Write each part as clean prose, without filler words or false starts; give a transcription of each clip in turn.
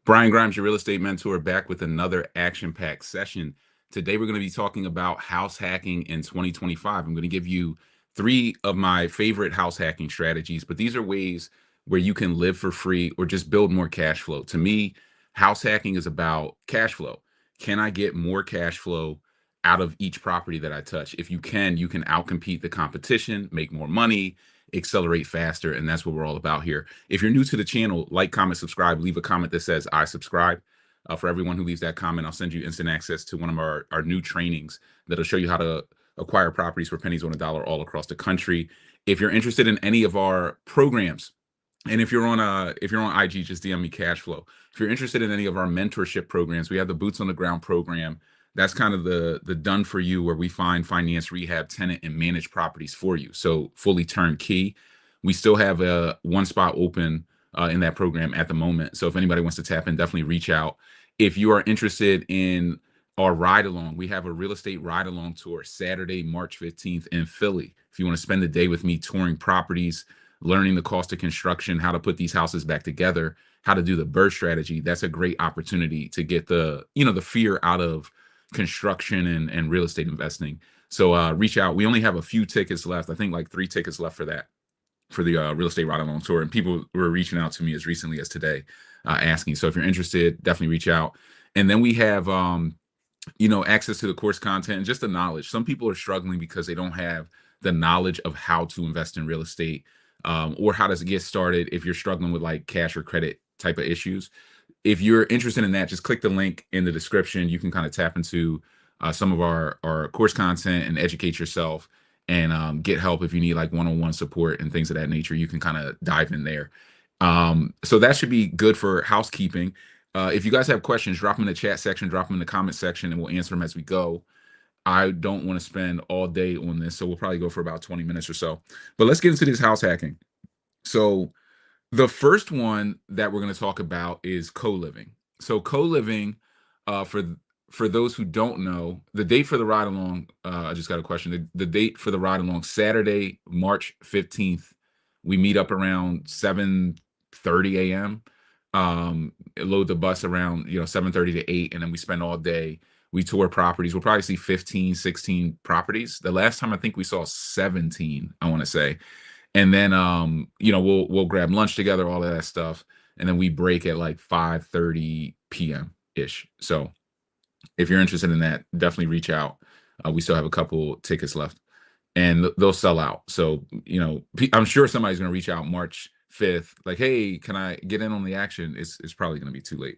Brian Grimes, your real estate mentor, back with another action-packed session. Today, we're going to be talking about house hacking in 2025. I'm going to give you three of my favorite house hacking strategies, but these are ways where you can live for free or just build more cash flow. To me, house hacking is about cash flow. Can I get more cash flow out of each property that I touch? If you can outcompete the competition, make more money, accelerate faster, and that's what we're all about here. If you're new to the channel, like, comment, subscribe, leave a comment that says I subscribe. For everyone who leaves that comment, I'll send you instant access to one of our new trainings that'll show you how to acquire properties for pennies on a dollar all across the country. If you're interested in any of our programs, and if you're on IG, just DM me CashFlow. If you're interested in any of our mentorship programs, we have the Boots on the Ground program. That's kind of the done for you, where we find, finance, rehab, tenant, and manage properties for you. So fully turnkey. We still have one spot open in that program at the moment. So if anybody wants to tap in, definitely reach out. If you are interested in our ride along, we have a real estate ride along tour Saturday, March 15th in Philly. If you want to spend the day with me touring properties, learning the cost of construction, how to put these houses back together, how to do the BRRRR strategy, that's a great opportunity to get the fear out of construction and real estate investing. So reach out. We only have a few tickets left. I think like 3 tickets left for that, for the real estate ride along tour. And people were reaching out to me as recently as today, asking. So if you're interested, definitely reach out. And then we have access to the course content and just the knowledge. Some people are struggling because they don't have the knowledge of how to invest in real estate, or how to get started if you're struggling with like cash or credit type of issues. If you're interested in that, just click the link in the description. You can kind of tap into some of our course content and educate yourself, and get help if you need like one-on-one support and things of that nature. You can kind of dive in there. So that should be good for housekeeping. If you guys have questions, drop them in the chat section, drop them in the comment section, and we'll answer them as we go. I don't want to spend all day on this, so we'll probably go for about 20 minutes or so. But let's get into this house hacking. So the first one that we're going to talk about is co-living. So co-living, for those who don't know, the date for the ride along, I just got a question. The date for the ride along, Saturday, March 15th. We meet up around 7:30 a.m. Load the bus around 7:30 to 8, and then we spend all day. We tour properties. We'll probably see 15, 16 properties. The last time I think we saw 17, I want to say. And then we'll grab lunch together, all of that stuff, and then we break at like 5:30 p.m. ish. So if you're interested in that, definitely reach out. We still have a couple tickets left, and they'll sell out. So I'm sure somebody's going to reach out March 5th, like, hey, can I get in on the action? It's probably going to be too late.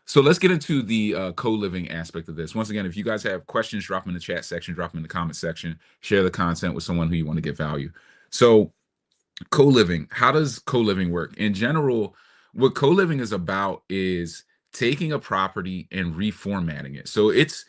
So let's get into the co-living aspect of this. Once again, if you guys have questions, drop them in the chat section, drop them in the comment section, share the content with someone who you want to get value. So co-living, how does co-living work? In general, what co-living is about is taking a property and reformatting it. So it's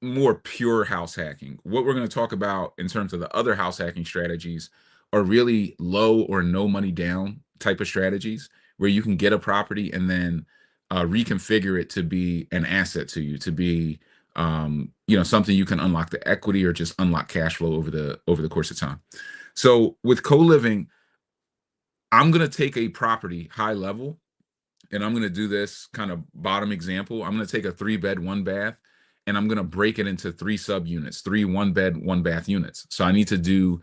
more pure house hacking. What we're going to talk about in terms of the other house hacking strategies are really low or no money down type of strategies, where you can get a property and then reconfigure it to be an asset to you, to be something you can unlock the equity or just unlock cash flow over the course of time. So with co-living, I'm going to take a property high level, and I'm going to do this kind of bottom example. I'm going to take a 3-bed, 1-bath, and I'm going to break it into 3 subunits, 3 1-bed, 1-bath units. So I need to do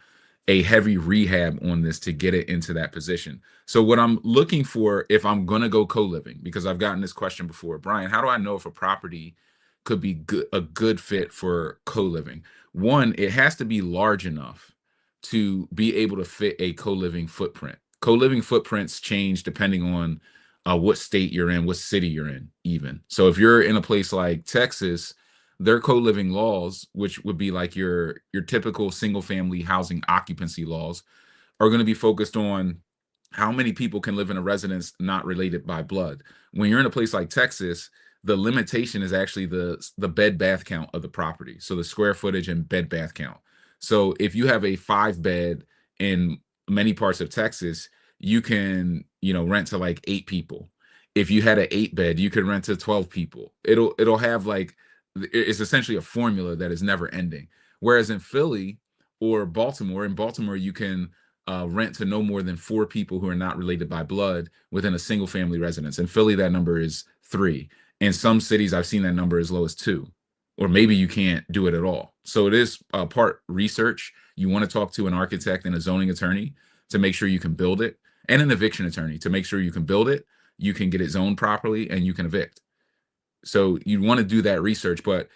a heavy rehab on this to get it into that position. So what I'm looking for, if I'm going to go co-living, because I've gotten this question before, Brian, how do I know if a property could be a good fit for co-living? One, it has to be large enough to be able to fit a co-living footprint. Co-living footprints change depending on what state you're in, what city you're in, even. So if you're in a place like Texas, their co-living laws, which would be like your typical single-family housing occupancy laws, are going to be focused on how many people can live in a residence not related by blood. When you're in a place like Texas, the limitation is actually the bed bath count of the property. So the square footage and bed bath count. So if you have a 5-bed in many parts of Texas, you can rent to like 8 people. If you had an 8-bed, you could rent to 12 people. It'll have like, it's essentially a formula that is never ending. Whereas in Philly or Baltimore, you can rent to no more than 4 people who are not related by blood within a single family residence. In Philly, that number is 3. In some cities, I've seen that number as low as 2, or maybe you can't do it at all. So it is part research. You want to talk to an architect and a zoning attorney to make sure you can build it, and an eviction attorney to make sure you can build it, you can get it zoned properly, and you can evict. So you want to do that research. But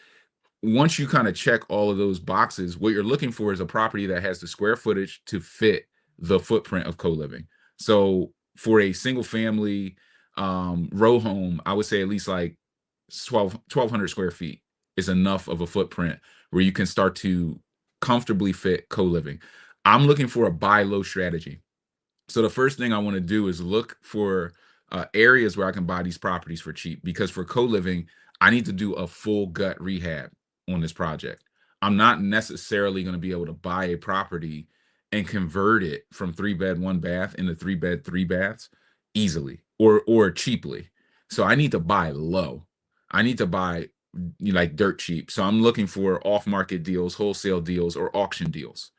once you kind of check all of those boxes, what you're looking for is a property that has the square footage to fit the footprint of co-living. So for a single family row home, I would say at least like 1,200 square feet is enough of a footprint where you can start to comfortably fit co-living. I'm looking for a buy low strategy. So the first thing I want to do is look for areas where I can buy these properties for cheap, because for co-living, I need to do a full gut rehab on this project. I'm not necessarily going to be able to buy a property and convert it from 3-bed, 1-bath into 3-bed, 3 baths easily or cheaply. So I need to buy low. I need to buy like dirt cheap. So I'm looking for off-market deals, wholesale deals, or auction deals.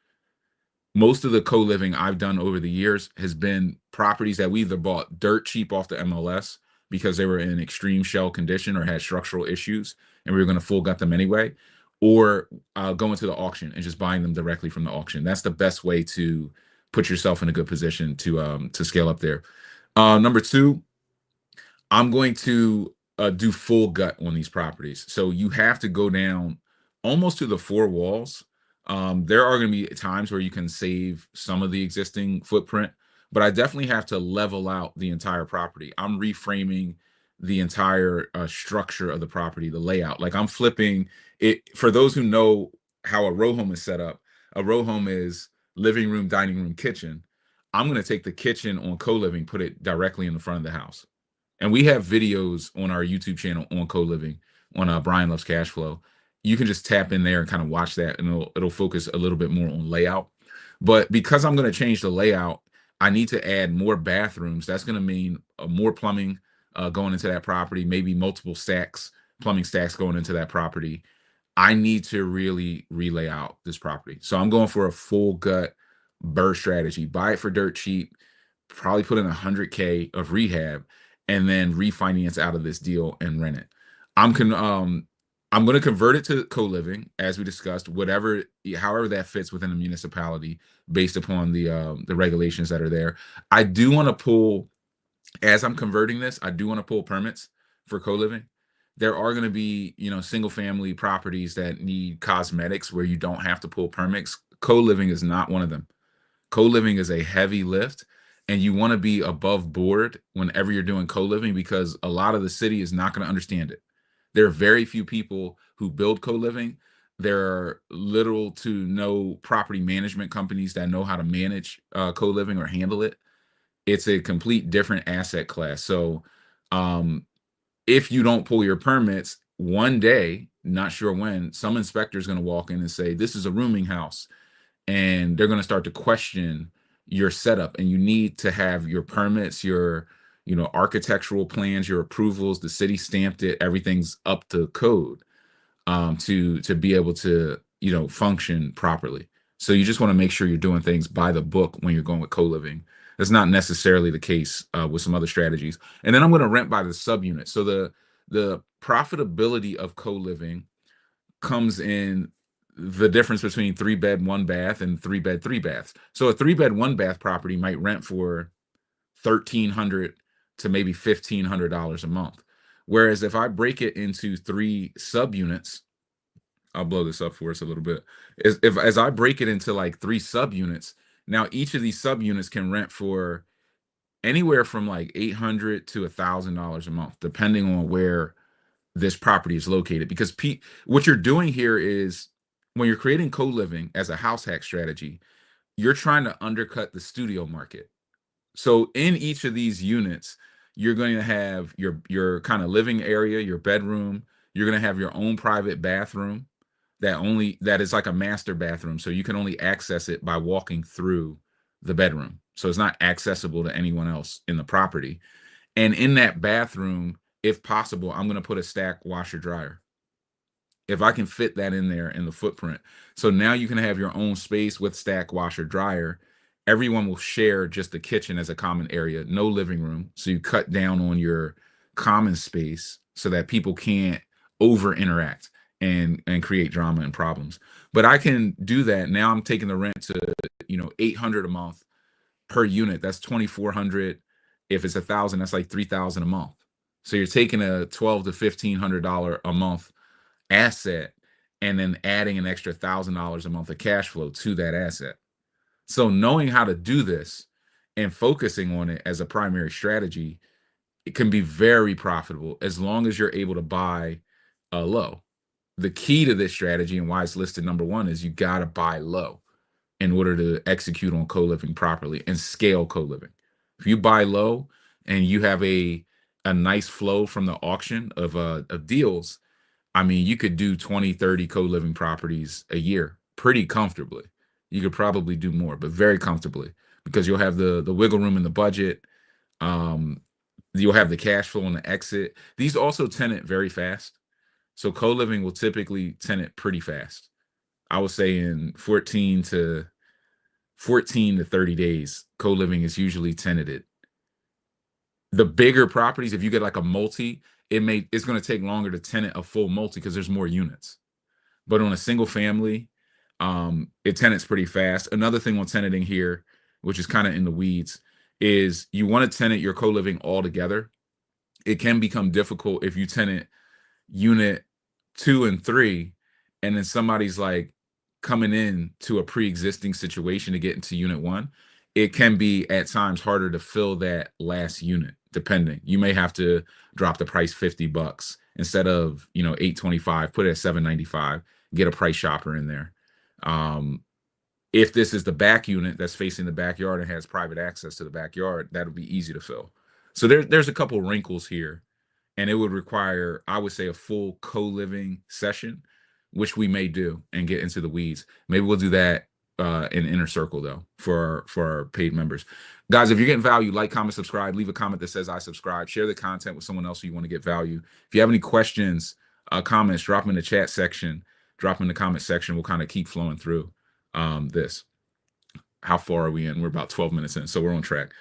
Most of the co-living I've done over the years has been properties that we either bought dirt cheap off the MLS because they were in extreme shell condition or had structural issues, and we were going to full gut them anyway, or going to the auction and just buying them directly from the auction. That's the best way to put yourself in a good position to scale up there. Number 2, I'm going to do full gut on these properties. So you have to go down almost to the 4 walls. There are going to be times where you can save some of the existing footprint, but I definitely have to level out the entire property. I'm reframing the entire structure of the property, the layout. Like I'm flipping it. For those who know how a row home is set up, a row home is living room, dining room, kitchen. I'm going to take the kitchen on co-living, put it directly in the front of the house. And we have videos on our YouTube channel on co-living on Brian Loves Cashflow. You can just tap in there and kind of watch that, and it'll focus a little bit more on layout. But because I'm going to change the layout, I need to add more bathrooms. That's going to mean more plumbing going into that property, maybe multiple stacks, plumbing stacks going into that property. I need to really relay out this property. So I'm going for a full gut BRRRR strategy. Buy it for dirt cheap, probably put in $100K of rehab, and then refinance out of this deal and rent it. I'm going to convert it to co-living, as we discussed, however that fits within the municipality based upon the regulations that are there. I do want to pull, as I'm converting this, I do want to pull permits for co-living. There are going to be, single family properties that need cosmetics where you don't have to pull permits. Co-living is not one of them. Co-living is a heavy lift, and you want to be above board whenever you're doing co-living, because a lot of the city is not going to understand it. There are very few people who build co-living. There are little to no property management companies that know how to manage co-living or handle it. It's a complete different asset class. So if you don't pull your permits, one day, not sure when, some inspector is going to walk in and say, this is a rooming house. And they're going to start to question your setup, and you need to have your permits, your architectural plans, your approvals, the city stamped it, everything's up to code to be able to function properly. So you just want to make sure you're doing things by the book when you're going with co-living. That's not necessarily the case with some other strategies. And then I'm going to rent by the subunit. So the profitability of co-living comes in the difference between 3-bed, 1-bath and 3-bed, 3 baths. So a 3-bed, 1-bath property might rent for $1,300 to maybe $1,500 a month. Whereas if I break it into 3 subunits, I'll blow this up for us a little bit. As I break it into like 3 subunits, now each of these subunits can rent for anywhere from like $800 to $1,000 a month, depending on where this property is located. Because what you're doing here is, when you're creating co-living as a house hack strategy, you're trying to undercut the studio market. So in each of these units, you're going to have your kind of living area, your bedroom. You're going to have your own private bathroom that is like a master bathroom. So you can only access it by walking through the bedroom. So it's not accessible to anyone else in the property. And in that bathroom, if possible, I'm going to put a stack washer dryer, if I can fit that in there in the footprint. So now you can have your own space with stack washer dryer, everyone will share just the kitchen as a common area, no living room. So you cut down on your common space so that people can't over interact and create drama and problems. But I can do that. Now I'm taking the rent to, 800 a month per unit. That's 2,400. If it's 1,000, that's like 3,000 a month. So you're taking a 12 to $1,500 a month asset and then adding an extra $1,000 a month of cash flow to that asset. So knowing how to do this and focusing on it as a primary strategy, it can be very profitable as long as you're able to buy low. The key to this strategy and why it's listed number one is you got to buy low in order to execute on co-living properly and scale co-living. If you buy low and you have a nice flow from the auction of deals, I mean, you could do 20, 30 co-living properties a year pretty comfortably. You could probably do more, but very comfortably because you'll have the wiggle room in the budget. Um, you'll have the cash flow on the exit. These also tenant very fast. So co-living will typically tenant pretty fast. I would say in 14 to 30 days, co-living is usually tenanted. The bigger properties, if you get like a multi, it's going to take longer to tenant a full multi because there's more units. But on a single family, it tenants pretty fast. Another thing on tenanting here, which is kind of in the weeds, is you want to tenant your co-living all together. It can become difficult if you tenant unit 2 and 3, and then somebody's like coming in to a pre-existing situation to get into unit 1. It can be at times harder to fill that last unit, depending. You may have to drop the price $50 instead of, $825, put it at $795, get a price shopper in there. If this is the back unit that's facing the backyard and has private access to the backyard, that'll be easy to fill. So there's a couple wrinkles here, and it would require, I would say, a full co-living session, which we may do and get into the weeds. Maybe we'll do that in Inner Circle though for our paid members. Guys, if you're getting value, like, comment, subscribe, leave a comment that says I subscribe, share the content with someone else who you want to get value. If you have any questions, comments, drop them in the chat section, drop them in the comment section. We'll kind of keep flowing through this. How far are we in? We're about 12 minutes in, so we're on track.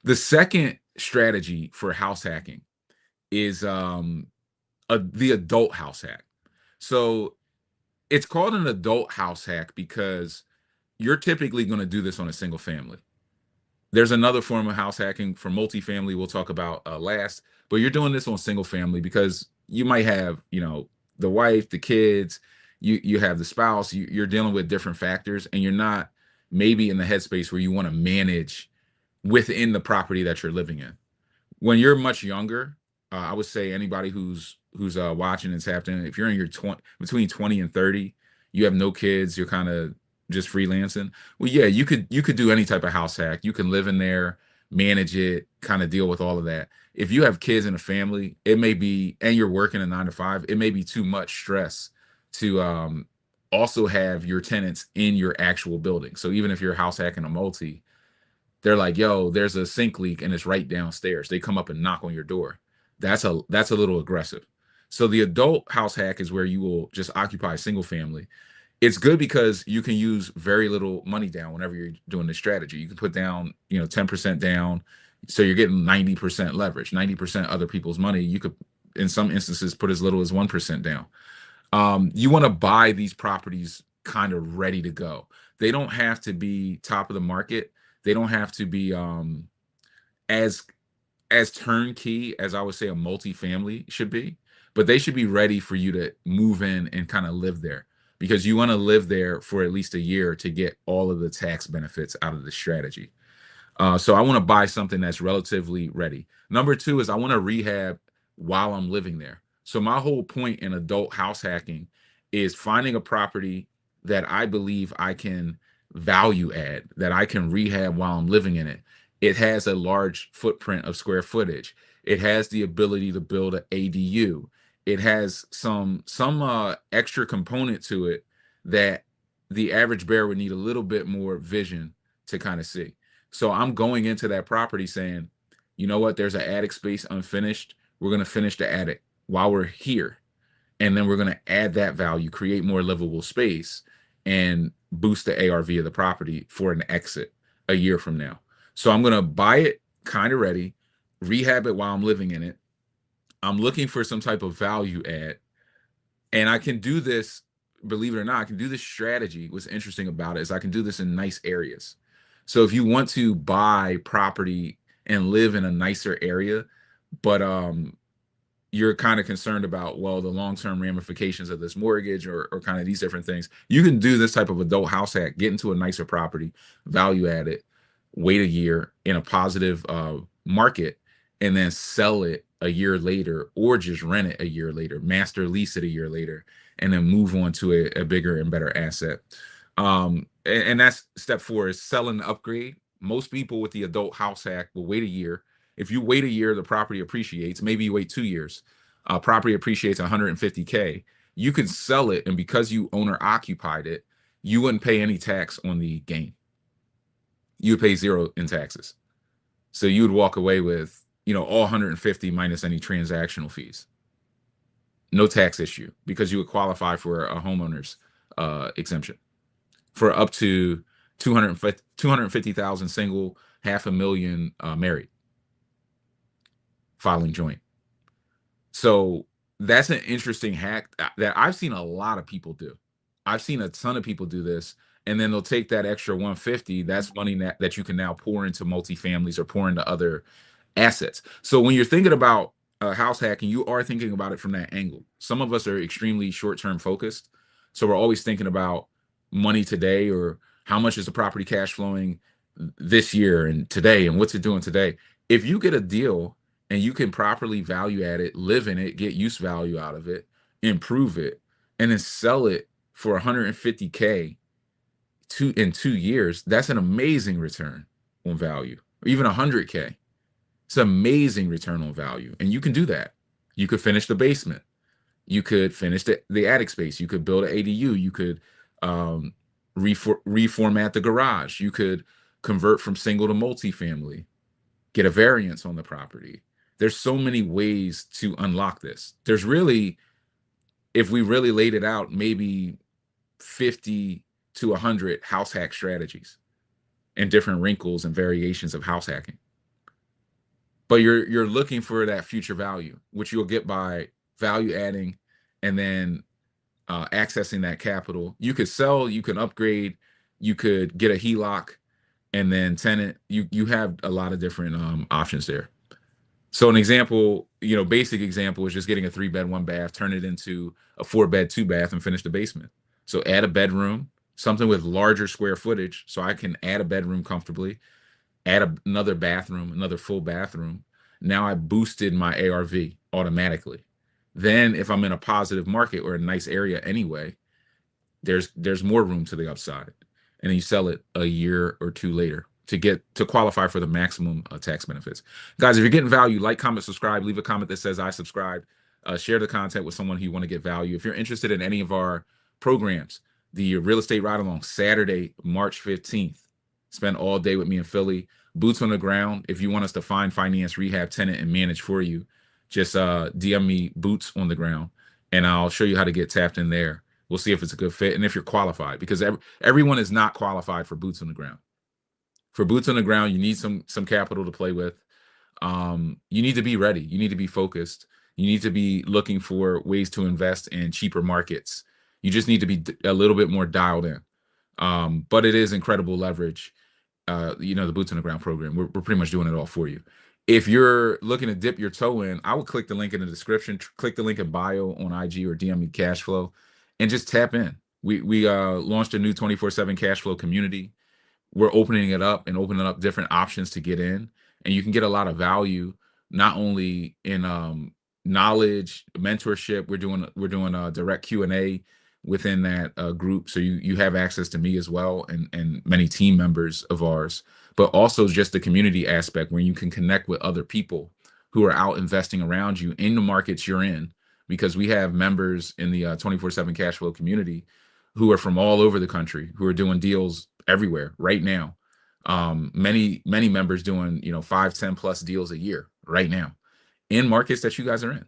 The second strategy for house hacking is the adult house hack. So it's called an adult house hack because you're typically going to do this on a single family. There's another form of house hacking for multifamily we'll talk about last, but you're doing this on single family because you might have, the wife, the kids, you have the spouse, you're dealing with different factors, and you're not maybe in the headspace where you want to manage within the property that you're living in. When you're much younger, I would say anybody who's watching and tapped in, if you're in your between 20 and 30, you have no kids, you're kind of just freelancing. Well, yeah, you could do any type of house hack. You can live in there, manage it, kind of deal with all of that. If you have kids and a family, it may be, and you're working a 9 to 5, it may be too much stress to also have your tenants in your actual building. So even if you're house hacking a multi, they're like, yo, there's a sink leak and it's right downstairs. They come up and knock on your door. That's a little aggressive. So the adult house hack is where you will just occupy a single family. It's good because you can use very little money down whenever you're doing this strategy. You can put down, 10% down. So you're getting 90% leverage, 90% other people's money. You could, in some instances, put as little as 1% down. You want to buy these properties kind of ready to go. They don't have to be top of the market. They don't have to be as turnkey as I would say a multifamily should be, but they should be ready for you to move in and kind of live there, because you want to live there for at least a year to get all of the tax benefits out of the strategy. So I want to buy something that's relatively ready. Number two is I want to rehab while I'm living there. So my whole point in adult house hacking is finding a property that I believe I can value add, that I can rehab while I'm living in it. It has a large footprint of square footage. It has the ability to build an ADU. It has some extra component to it that the average bear would need a little bit more vision to kind of see. So I'm going into that property saying, you know what, there's an attic space unfinished. We're going to finish the attic while we're here. And then we're going to add that value, create more livable space, and boost the ARV of the property for an exit. a year from now. So I'm going to buy it kind of ready, rehab it while I'm living in it. I'm looking for some type of value add, and I can do this, believe it or not, I can do this strategy. What's interesting about it is I can do this in nice areas. So if you want to buy property and live in a nicer area, but you're kind of concerned about, well, the long-term ramifications of this mortgage or kind of these different things, you can do this type of adult house hack, get into a nicer property, value add it, wait a year in a positive market, and then sell it a year later, or just rent it a year later, master lease it a year later, and then move on to a bigger and better asset. And that's step 4, is sell and upgrade. Most people with the adult house hack will wait a year. If you wait a year, the property appreciates. Maybe you wait 2 years, property appreciates 150K. You can sell it, and because you owner occupied it, you wouldn't pay any tax on the gain. You would pay 0 in taxes. So you would walk away with, all 150 minus any transactional fees. No tax issue, because you would qualify for a homeowner's exemption for up to 250,000 single, 500,000 married, filing joint. So that's an interesting hack that I've seen a lot of people do. I've seen a ton of people do this, and then they'll take that extra 150. That's money that you can now pour into multifamilies or pour into other assets. So when you're thinking about house hacking, you are thinking about it from that angle. Some of us are extremely short-term focused, so we're always thinking about money today, or how much is the property cash flowing this year and today, and what's it doing today. If you get a deal and you can properly value add it, live in it, get use value out of it, improve it, and then sell it for 150K in 2 years, that's an amazing return on value. Or even 100K. It's an amazing return on value. And you can do that. You could finish the basement. You could finish the attic space. You could build an ADU. You could reformat the garage. You could convert from single to multifamily, get a variance on the property. There's so many ways to unlock this. There's really, if we really laid it out, maybe 50 to 100 house hack strategies and different wrinkles and variations of house hacking. But you're looking for that future value, which you'll get by value adding and then accessing that capital. You could sell, you can upgrade, you could get a HELOC, and then tenant. You have a lot of different options there. So an example, basic example is just getting a 3-bed, 1-bath, turn it into a 4-bed, 2-bath, and finish the basement. So add a bedroom, something with larger square footage, so I can add a bedroom comfortably, add another bathroom, another full bathroom. Now I boosted my ARV automatically. Then if I'm in a positive market or a nice area anyway, there's more room to the upside. And then you sell it a year or 2 later to qualify for the maximum tax benefits. Guys, if you're getting value, like, comment, subscribe, leave a comment that says I subscribed, share the content with someone who you want to get value. If you're interested in any of our programs, the real estate ride along Saturday, March 15th, spend all day with me in Philly, boots on the ground. If you want us to find, finance, rehab, tenant, and manage for you, just DM me boots on the ground, and I'll show you how to get tapped in there. We'll see if it's a good fit and if you're qualified, because everyone is not qualified for boots on the ground. For boots on the ground, you need some capital to play with. You need to be ready. You need to be focused. You need to be looking for ways to invest in cheaper markets. You just need to be a little bit more dialed in. But it is incredible leverage. The boots on the ground program. We're pretty much doing it all for you. If you're looking to dip your toe in, I would click the link in the description, click the link in bio on IG, or DM me CashFlow, and just tap in. We launched a new 24/7 CashFlow community. We're opening it up and opening up different options to get in, and you can get a lot of value, not only in knowledge, mentorship. We're doing a direct Q&A within that group, so you have access to me as well, and many team members of ours, but also just the community aspect where you can connect with other people who are out investing around you in the markets you're in, because we have members in the 24/7 Cashflow community who are from all over the country, who are doing deals everywhere right now. Many members doing 5, 10 plus deals a year right now in markets that you guys are in.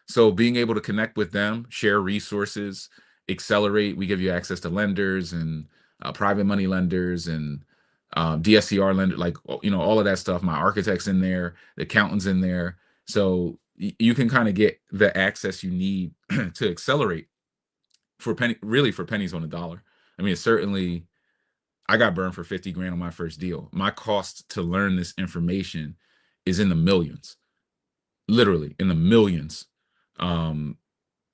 So being able to connect with them, share resources, accelerate. We give you access to lenders and private money lenders and DSCR lender, like, all of that stuff. My architect's in there, the accountant's in there. So you can kind of get the access you need to accelerate really for pennies on the dollar. I mean, certainly I got burned for 50 grand on my first deal. My cost to learn this information is in the millions, literally in the millions. Um,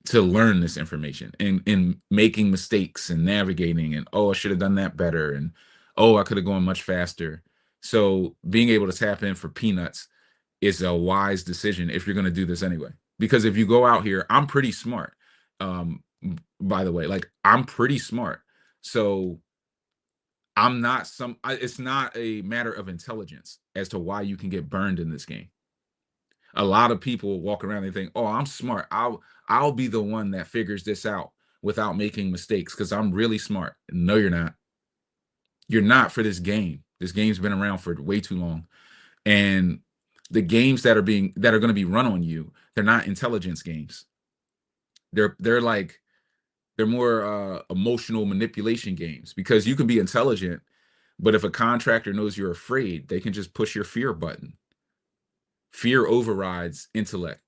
to learn this information and making mistakes and navigating, and I should have done that better, and I could have gone much faster. So being able to tap in for peanuts is a wise decision if you're going to do this anyway. Because if you go out here, I'm pretty smart. By the way, like, I'm pretty smart. So I'm not it's not a matter of intelligence as to why you can get burned in this game. A lot of people walk around and think, "Oh, I'm smart. I'll be the one that figures this out without making mistakes because I'm really smart." No, you're not. You're not for this game. This game's been around for way too long. And the games that are going to be run on you, they're not intelligence games. They're like they're more emotional manipulation games, because you can be intelligent, but if a contractor knows you're afraid, they can just push your fear button. Fear overrides intellect.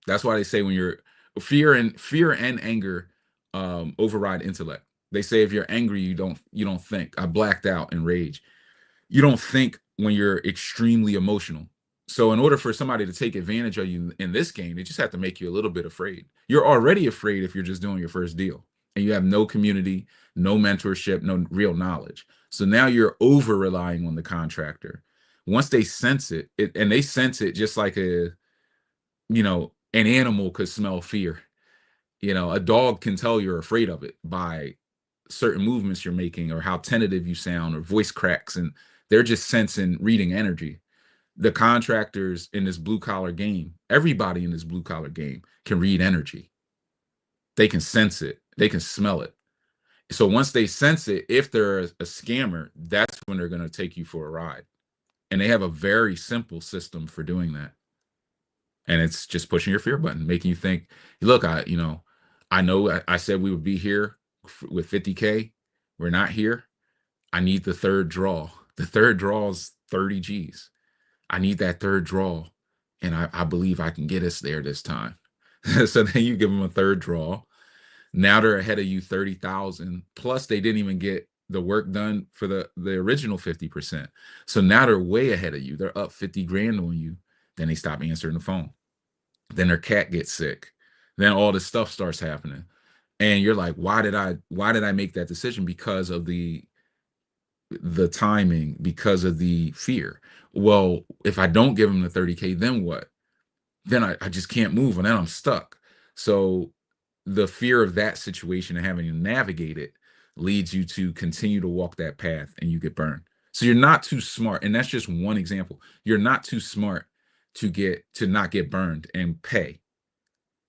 That's why they say when you're fear and anger override intellect. They say if you're angry, you don't think. I blacked out in rage. You don't think when you're extremely emotional. So in order for somebody to take advantage of you in this game, they just have to make you a little bit afraid. You're already afraid if you're just doing your first deal and you have no community, no mentorship, no real knowledge. So now you're over relying on the contractor. Once they sense and they sense it just like an animal could smell fear. A dog can tell you're afraid of it by certain movements you're making or how tentative you sound or voice cracks, and they're just sensing, reading energy. The contractors in this blue collar game, everybody in this blue collar game can read energy. They can sense it. They can smell it. So once they sense it, if they're a scammer, that's when they're going to take you for a ride. And they have a very simple system for doing that. And it's just pushing your fear button, making you think, look, I know I said we would be here with 50K. We're not here. I need the third draw. The third draw is 30 G's. I need that third draw. And I believe I can get us there this time. So then you give them a third draw. Now they're ahead of you 30,000. Plus they didn't even get the work done for the original 50%. So now they're way ahead of you. They're up 50 grand on you. Then they stop answering the phone. Then their cat gets sick. Then all this stuff starts happening. And you're like, why did I make that decision? Because of the timing, because of the fear. Well, if I don't give them the 30K, then what? Then I just can't move, and then I'm stuck. So the fear of that situation and having to navigate it leads you to continue to walk that path, and you get burned. So you're not too smart, and that's just one example. You're not too smart to not get burned and pay.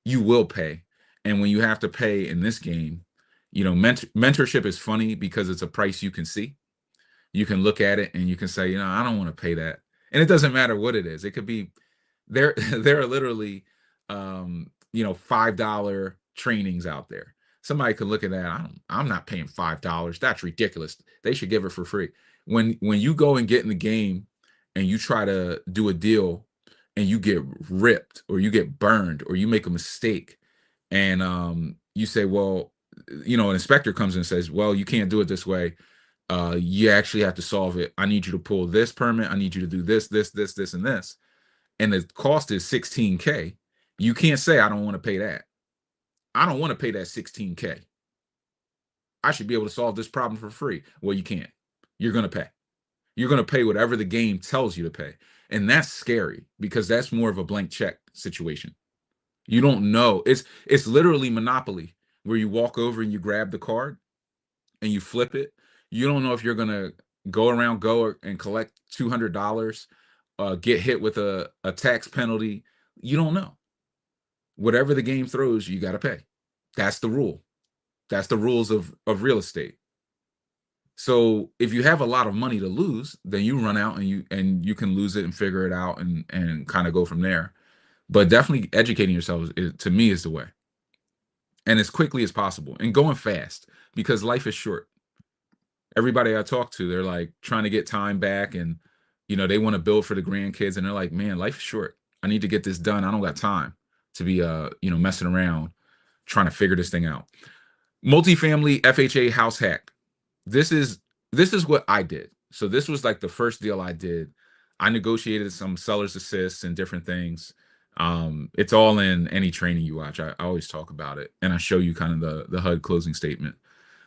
You will pay. And when you have to pay in this game, mentorship is funny because it's a price you can see. You can look at it and you can say, I don't want to pay that. And it doesn't matter what it is. It could be there are literally $5 trainings out there. Somebody could look at that. I'm not paying $5. That's ridiculous. They should give it for free. When you go and get in the game and you try to do a deal and you get ripped or you get burned or you make a mistake, and you say, well, an inspector comes in and says, well, you can't do it this way. You actually have to solve it. I need you to pull this permit. I need you to do this, and this. And the cost is 16K. You can't say, I don't want to pay that. I don't want to pay that 16K. I should be able to solve this problem for free. Well, you can't. You're going to pay. You're going to pay whatever the game tells you to pay. And that's scary because that's more of a blank check situation. You don't know. It's literally Monopoly, where you walk over and you grab the card and you flip it. You don't know if you're going to go and collect $200, get hit with a tax penalty. You don't know. Whatever the game throws, you got to pay. That's the rule. That's the rules of real estate. So if you have a lot of money to lose, then you run out and you can lose it and figure it out and kind of go from there. But definitely educating yourself, to me, is the way. And as quickly as possible and going fast, because life is short. Everybody I talk to, they're like trying to get time back, and they want to build for the grandkids, and they're like, man, life is short. I need to get this done. I don't got time to be messing around trying to figure this thing out. Multifamily FHA house hack. This is this is what I did. So this was like the first deal I did. I negotiated some seller's assists and different things. It's all in any training you watch. I always talk about it, and I show you kind of the HUD closing statement.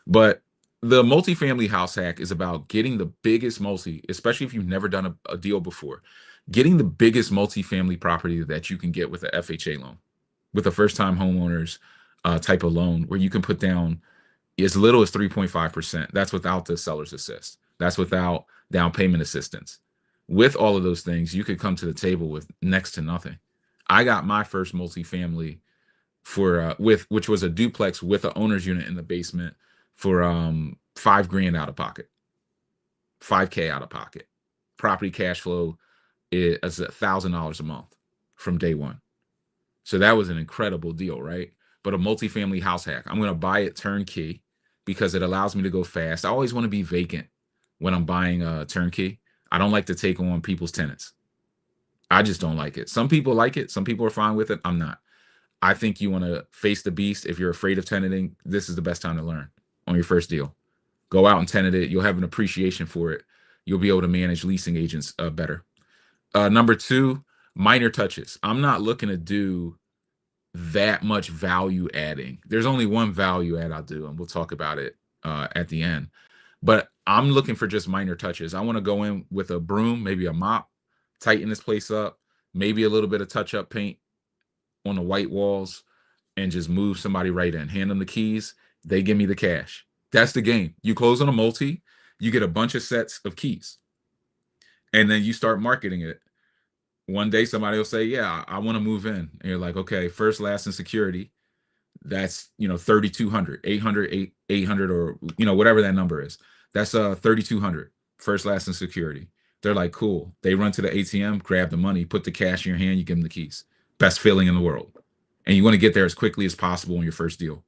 But the multifamily house hack is about getting the biggest multi, especially if you've never done a deal before, getting the biggest multifamily property that you can get with a FHA loan, with a first-time homeowners type of loan, where you can put down as little as 3.5%. That's without the seller's assist. That's without down payment assistance. With all of those things, you could come to the table with next to nothing. I got my first multifamily for which was a duplex with an owner's unit in the basement for $5,000 out of pocket, $5K out of pocket. Property cash flow is $1,000 a month from day one. So that was an incredible deal, right? But a multifamily house hack. I'm going to buy it turnkey because it allows me to go fast. I always want to be vacant when I'm buying a turnkey. I don't like to take on people's tenants. I just don't like it. Some people like it. Some people are fine with it. I'm not. I think you want to face the beast. If you're afraid of tenanting, this is the best time to learn on your first deal. Go out and tenant it. You'll have an appreciation for it. You'll be able to manage leasing agents better. Number two, minor touches. I'm not looking to do that much value adding. There's only one value add I'll do, and we'll talk about it at the end. But I'm looking for just minor touches. I want to go in with a broom, maybe a mop, tighten this place up, maybe a little bit of touch-up paint on the white walls, and just move somebody right in. Hand them the keys. They give me the cash. That's the game. You close on a multi, you get a bunch of sets of keys, and then you start marketing it. One day somebody will say, yeah, I want to move in. And you're like, okay, first, last, and security. That's 3,200, 800, or whatever that number is. That's 3,200 first, last, and security. They're like, cool. They run to the ATM, grab the money, put the cash in your hand, you give them the keys. Best feeling in the world. And you want to get there as quickly as possible on your first deal,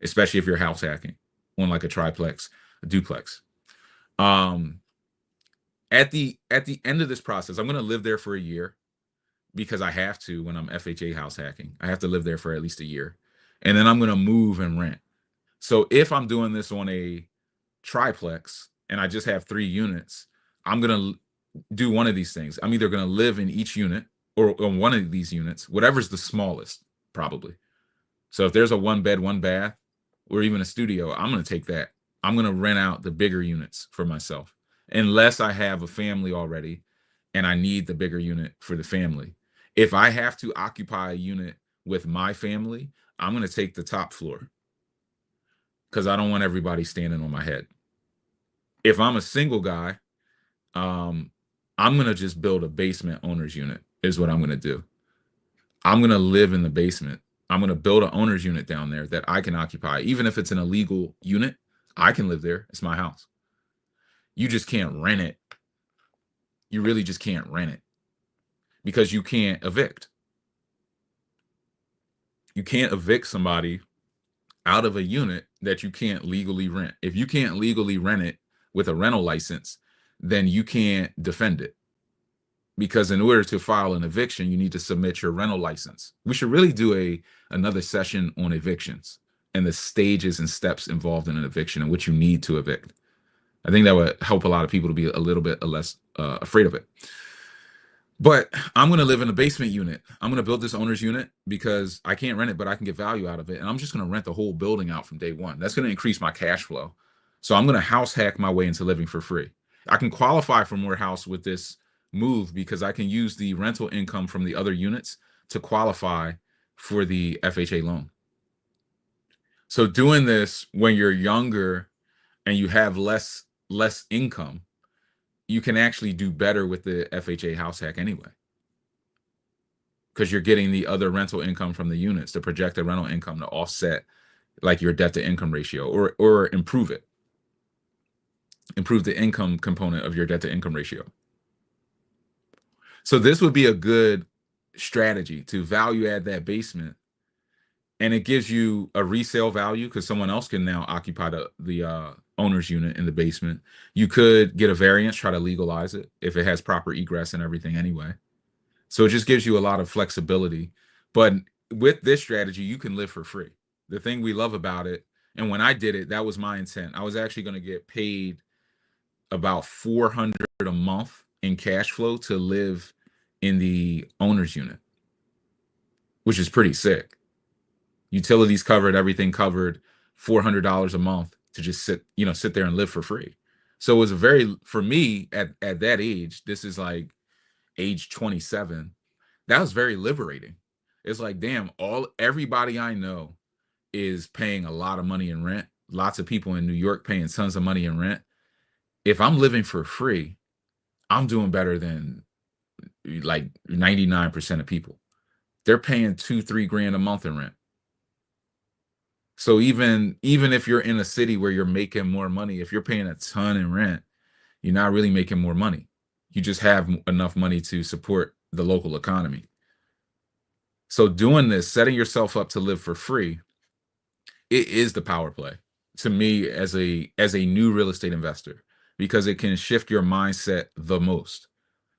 especially if you're house hacking on like a triplex, a duplex. At the end of this process, I'm going to live there for a year because I have to. When I'm FHA house hacking, I have to live there for at least a year, and then I'm going to move and rent. So if I'm doing this on a triplex and I just have 3 units, I'm going to do one of these things. I'm either going to live in each unit or on one of these units, whatever's the smallest, probably. So if there's a 1 bed, 1 bath, or even a studio, I'm going to take that. I'm going to rent out the bigger units for myself, unless I have a family already and I need the bigger unit for the family. If I have to occupy a unit with my family, I'm going to take the top floor because I don't want everybody standing on my head. If I'm a single guy, I'm going to just build a basement owner's unit is what I'm going to do. I'm going to live in the basement. I'm going to build an owner's unit down there that I can occupy. Even if it's an illegal unit, I can live there. It's my house. You just can't rent it. You really just can't rent it because you can't evict. You can't evict somebody out of a unit that you can't legally rent. If you can't legally rent it with a rental license, then you can't defend it. Because in order to file an eviction, you need to submit your rental license. We should really do another session on evictions and the stages and steps involved in an eviction and what you need to evict. I think that would help a lot of people to be a little bit less afraid of it. But I'm going to live in a basement unit. I'm going to build this owner's unit because I can't rent it, but I can get value out of it. And I'm just going to rent the whole building out from day one. That's going to increase my cash flow. So I'm going to house hack my way into living for free. I can qualify for more house with this move because I can use the rental income from the other units to qualify for the FHA loan. So doing this when you're younger and you have less income, you can actually do better with the FHA house hack anyway, because you're getting the other rental income from the units, the projected rental income to offset like your debt to income ratio or improve it. Improve the income component of your debt to income ratio. So this would be a good strategy to value add that basement, and it gives you a resale value because someone else can now occupy the owner's unit in the basement. You could get a variance, try to legalize it if it has proper egress and everything anyway. So it just gives you a lot of flexibility. But with this strategy, you can live for free. The thing we love about it, and when I did it, that was my intent. I was actually going to get paid about 400 a month in cash flow to live in the owner's unit, which is pretty sick. Utilities covered, everything covered, $400 a month to just sit there and live for free. So it was for me at that age, this is like age 27, that was very liberating. It's like, damn, everybody I know is paying a lot of money in rent. Lots of people in New York paying tons of money in rent. If I'm living for free, I'm doing better than like 99% of people. They're paying 2-3 grand a month in rent. So even if you're in a city where you're making more money, if you're paying a ton in rent, you're not really making more money. You just have enough money to support the local economy. So doing this, setting yourself up to live for free, it is the power play to me as a new real estate investor, because it can shift your mindset the most.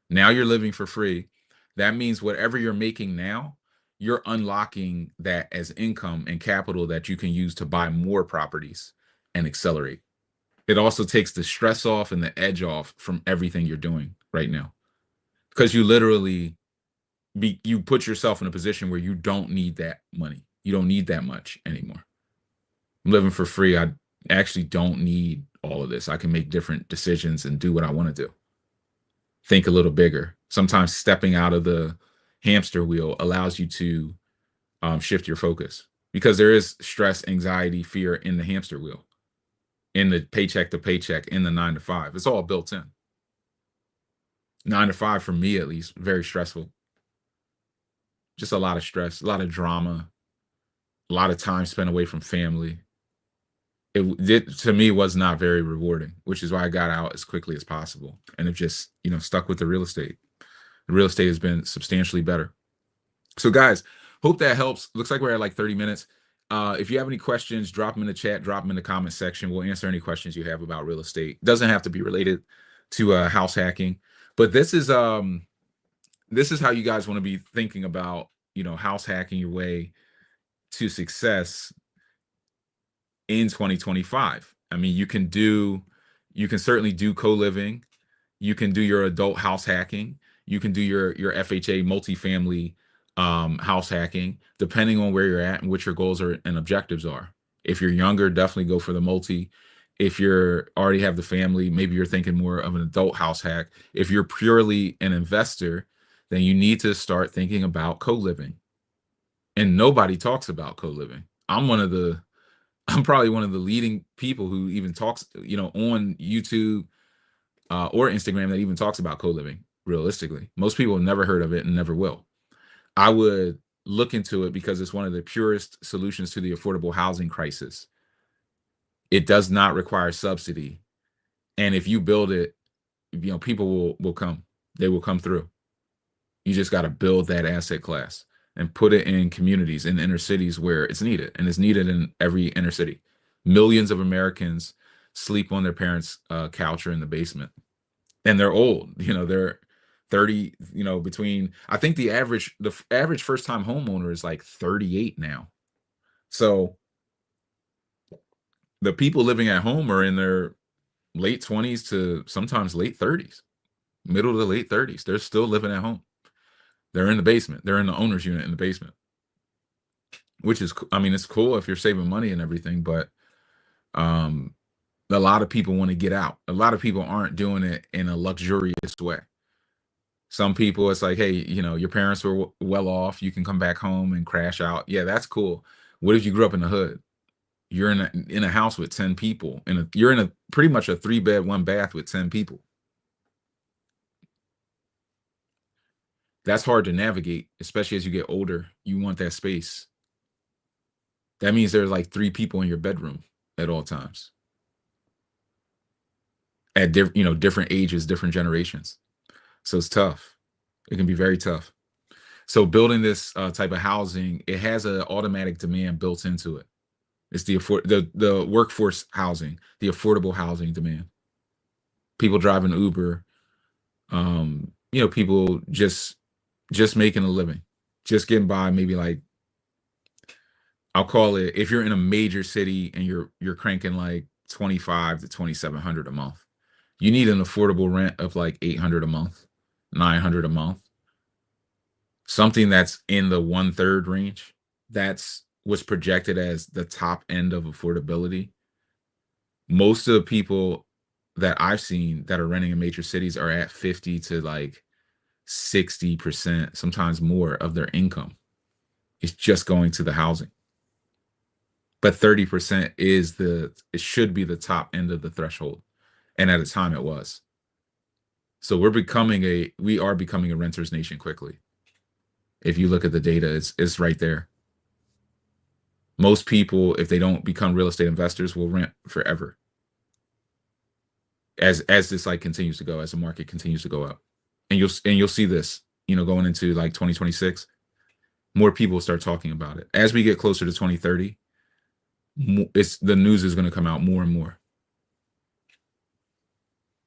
Now you're living for free. That means whatever you're making now, you're unlocking that as income and capital that you can use to buy more properties and accelerate. It also takes the stress off and the edge off from everything you're doing right now, because you literally you put yourself in a position where you don't need that money. You don't need that much anymore. I'm living for free. I actually don't need all of this. I can make different decisions and do what I want to do. Think a little bigger. Sometimes stepping out of the hamster wheel allows you to shift your focus, because there is stress, anxiety, fear in the hamster wheel, in the paycheck to paycheck, in the 9 to 5. It's all built in. 9 to 5, for me at least, very stressful. Just a lot of stress, a lot of drama, a lot of time spent away from family. It to me was not very rewarding, which is why I got out as quickly as possible and have just, stuck with the real estate. The real estate has been substantially better. So guys, hope that helps. Looks like we're at like 30 minutes. If you have any questions, drop them in the chat, drop them in the comment section. We'll answer any questions you have about real estate. Doesn't have to be related to house hacking, but this is how you guys want to be thinking about, house hacking your way to success in 2025. I mean, you can certainly do co-living. You can do your adult house hacking. You can do your FHA multifamily house hacking, depending on where you're at and what your goals are and objectives are. If you're younger, definitely go for the multi. If you're already have the family, maybe you're thinking more of an adult house hack. If you're purely an investor, then you need to start thinking about co-living. And nobody talks about co-living. I'm probably one of the leading people who even talks, on YouTube or Instagram, that even talks about co-living. Realistically, most people have never heard of it and never will. I would look into it because it's one of the purest solutions to the affordable housing crisis. It does not require subsidy. And if you build it, people will come. They will come through. You just got to build that asset class and put it in communities, in inner cities where it's needed. And it's needed in every inner city. Millions of Americans sleep on their parents' couch or in the basement. And they're old. They're 30, I think the average first-time homeowner is like 38 now. So the people living at home are in their late 20s to sometimes late 30s, middle to late 30s. They're still living at home. They're in the basement. They're in the owner's unit in the basement, which is, it's cool if you're saving money and everything, but a lot of people want to get out. A lot of people aren't doing it in a luxurious way. Some people, it's like, hey, your parents were well off. You can come back home and crash out. Yeah, that's cool. What if you grew up in the hood? You're in a house with 10 people, and you're in a pretty much a 3-bed, 1-bath with 10 people. That's hard to navigate, especially as you get older. You want that space. That means there's like 3 people in your bedroom at all times, at different ages, different generations. So it's tough. It can be very tough. So building this type of housing, it has an automatic demand built into it. It's the workforce housing, the affordable housing demand. People driving Uber, people just making a living, just getting by, maybe like, I'll call it, if you're in a major city and you're cranking like 25 to 2700 a month, you need an affordable rent of like 800 a month, 900 a month, something that's in the one third range. That's what's projected as the top end of affordability. Most of the people that I've seen that are renting in major cities are at 50 to like 60%, sometimes more of their income is just going to the housing. But 30% it should be the top end of the threshold. And at a time it was. So we are becoming a renter's nation quickly. If you look at the data, it's right there. Most people, if they don't become real estate investors, will rent forever. As this like continues to go, as the market continues to go up. And you'll see this, going into like 2026, more people start talking about it. As we get closer to 2030, the news is going to come out more and more.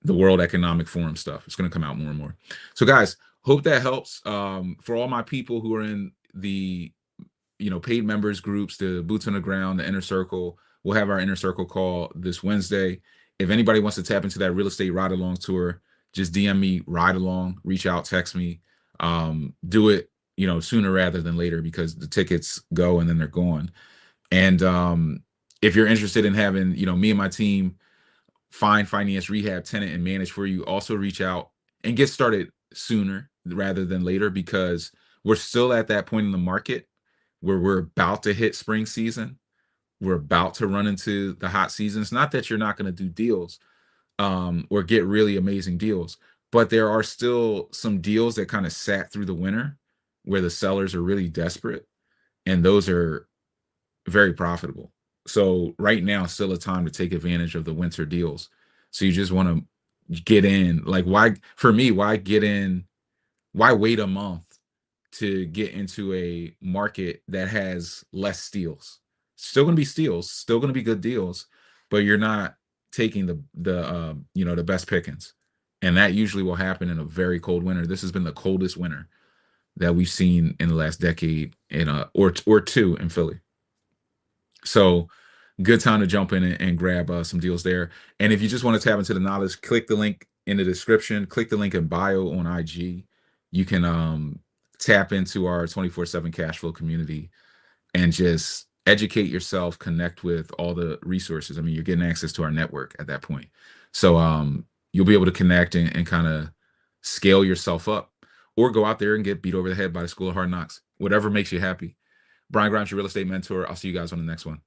The World Economic Forum stuff, it's going to come out more and more. So guys, hope that helps. For all my people who are in the paid members groups, the boots on the ground, the inner circle, we'll have our inner circle call this Wednesday. If anybody wants to tap into that real estate ride along tour, just DM me, ride along, reach out, text me. Do it sooner rather than later, because the tickets go and then they're gone. And if you're interested in having me and my team find, finance, rehab, tenant, and manage for you, also reach out and get started sooner rather than later, because we're still at that point in the market where we're about to hit spring season. We're about to run into the hot seasons. Not that you're not going to do deals or get really amazing deals, but there are still some deals that kind of sat through the winter where the sellers are really desperate, and those are very profitable. So right now is still a time to take advantage of the winter deals. So you just want to get in. Like, why get in? Why wait a month to get into a market that has less steals? Still going to be steals, still going to be good deals, but you're not taking the best pickings. And that usually will happen in a very cold winter. This has been the coldest winter that we've seen in the last decade or two in Philly. So good time to jump in and grab some deals there. And if you just want to tap into the knowledge, click the link in the description, click the link in bio on IG. You can tap into our 24/7 cash flow community and just educate yourself, connect with all the resources. I mean, you're getting access to our network at that point. So you'll be able to connect and kind of scale yourself up, or go out there and get beat over the head by the School of Hard Knocks. Whatever makes you happy. Brian Grimes, your real estate mentor. I'll see you guys on the next one.